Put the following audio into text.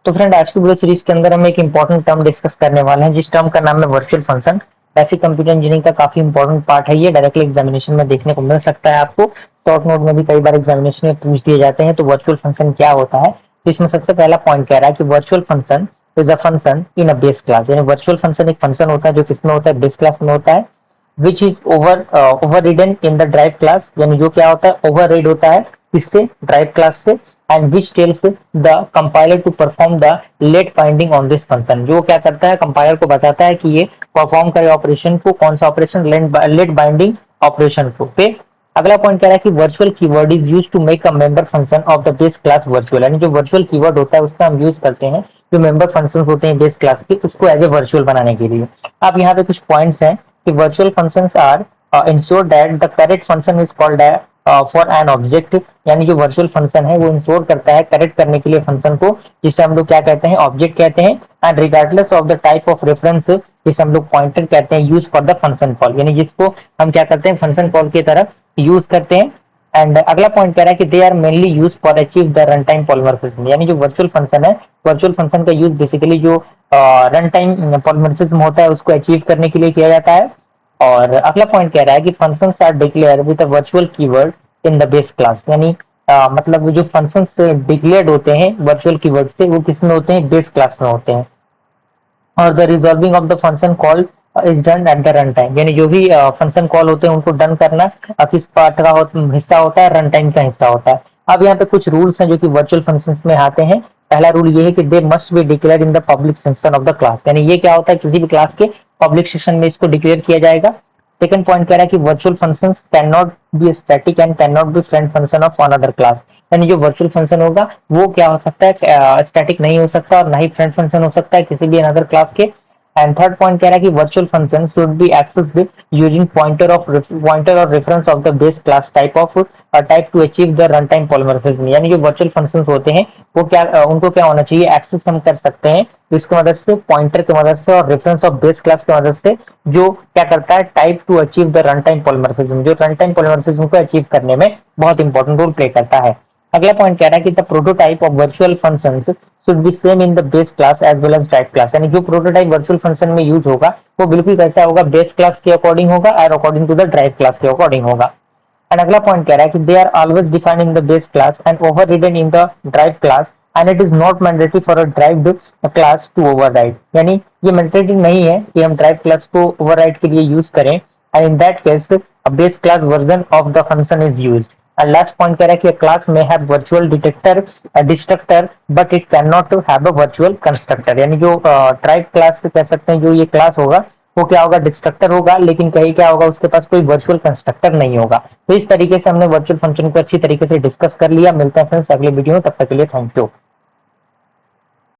तो फ्रेंड आज की वीडियो सीरीज के अंदर हम एक इंपॉर्टेंट टर्म डिस्कस करने वाले हैं जिस टर्म का नाम है virtual function. Basic computer engineering का काफी इंपॉर्टेंट पार्ट है, ये डायरेक्टली एग्जामिनेशन में देखने को मिल सकता है आपको। शॉर्ट नोट में भी कई बार एग्जामिनेशन में पूछ दिए जाते हैं। तो वर्चुअल फंक्शन क्या होता है, तो इसमें सबसे पहला पॉइंट कह रहा है कि virtual function is a function in a base class. यानी वर्चुअल फंक्शन एक फंक्शन होता है जो किसमें होता है, बेस क्लास में होता है। Which is overridden in the drive class, यानी जो क्या होता है, ओवरराइड होता है किससे, ड्राइव क्लास से। And which tells the compiler to perform the late binding on this function, जो क्या करता है, कंपाइलर को बताता है कि ये परफॉर्म करे ऑपरेशन को, कौन सा ऑपरेशन, लेट बाइंडिंग ऑपरेशन को। फिर अगला पॉइंट कह रहा है कि virtual keyword is use to make a member function of the base class virtual, यानी जो वर्चुअल कीवर्ड होता है उसका हम यूज करते हैं जो मेंबर फंक्शन होते हैं बेस क्लास के, उसको एज ए वर्चुअल बनाने के लिए। अब यहाँ पे कुछ पॉइंट्स हैं कि virtual functions are ensure that the correct function is called for an object, यानी जो वर्चुअल फंक्शन है वो इंश्योर करता है करेक्ट करने के लिए फंक्शन को, जिसे हम लोग क्या कहते हैं, ऑब्जेक्ट कहते हैं। And regardless of the type of reference, जिसे हम लोग पॉइंटर कहते हैं, use for the function call, यानी जिसको हम क्या करते हैं, फंक्शन कॉल की तरफ यूज करते हैं। एंड अगला पॉइंट कह रहा है कि they are mainly use for achieve the run time polymorphism, यानी जो वर्चुअल फंक्शन है, वर्चुअल फंक्शन का यूज बेसिकली जो रन टाइम पॉलीमॉर्फिज्म होता है उसको अचीव करने के लिए किया जाता है। और अगला पॉइंट कह रहा है कि functions are declare with a virtual keyword in the base class, यानी मतलब जो फंक्शंस डिक्लेयर्ड होते हैं वर्चुअल कीवर्ड से वो किसमें होते हैं, बेस क्लास में होते हैं। और the resolving of the function call is done at the run time, यानी जो भी फंक्शन कॉल होते हैं उनको डन करना किस पार्ट का हिस्सा होता है, रन टाइम का हिस्सा होता है। अब यहाँ पे कुछ रूल्स हैं जो कि वर्चुअल फंक्शंस में आते हैं। पहला रूल ये है कि they must be declared in the public section of the class, यानी ये क्या होता है, किसी भी क्लास के पब्लिक सेक्शन में इसको डिक्लेयर किया जाएगा। सेकंड पॉइंट कह रहा है कि virtual functions can not be static and can not be friend function of another class, यानी जो वर्चुअल फंक्शन होगा वो क्या हो सकता है, स्टैटिक नहीं हो सकता और ना ही फ्रेंड फंक्शन हो सकता है किसी भी अनदर क्लास के। एंड थर्ड पॉइंट कह रहा है कि virtual function should be accessed using pointer और reference of the base class type to achieve the run time polymorphism, यानी जो वर्चुअल फंक्शंस होते हैं वो क्या उनको क्या होना चाहिए, एक्सेस हम कर सकते हैं इसकी मदद से, पॉइंटर की मदद से और रेफरेंस ऑफ बेस क्लास की मदद से, जो क्या करता है, type to achieve the run time polymorphism, जो रन टाइम पॉलीमॉर्फिज्म को अचीव करने में बहुत इंपॉर्टेंट रोल प्ले करता है। अगला पॉइंट कह रहा है कि the prototype of virtual functions should be same in the base class as well as drive class, यानी जो प्रोटोटाइप वर्चुअल फंक्शन में यूज होगा वो बिल्कुल कैसा होगा, बेस क्लास के अकॉर्डिंग होगा और according to the drive class के अकॉर्डिंग होगा। एंड अगला पॉइंट कह रहा है कि they are always defined in the base class and overridden in the drive class and it is not mandatory for a derived class to override, यानी ये mandatory नहीं है कि हम ड्राइव क्लास को ओवरराइड के लिए यूज करें। And in that case a base class version of the function is used. And last point कह रहा है कि a class may have virtual detector a destructor but it cannot have a virtual constructor, यानी जो tribe class कह सकते हैं जो ये क्लास होगा वो क्या होगा, डिस्ट्रक्टर होगा, लेकिन कहीं क्या होगा, उसके पास कोई वर्चुअल कंस्ट्रक्टर नहीं होगा। तो इस तरीके से हमने वर्चुअल फंक्शन को अच्छी तरीके से डिस्कस कर लिया। मिलते हैं फ्रेंड्स अगले वीडियो में, तब तक के लिए थैंक यू।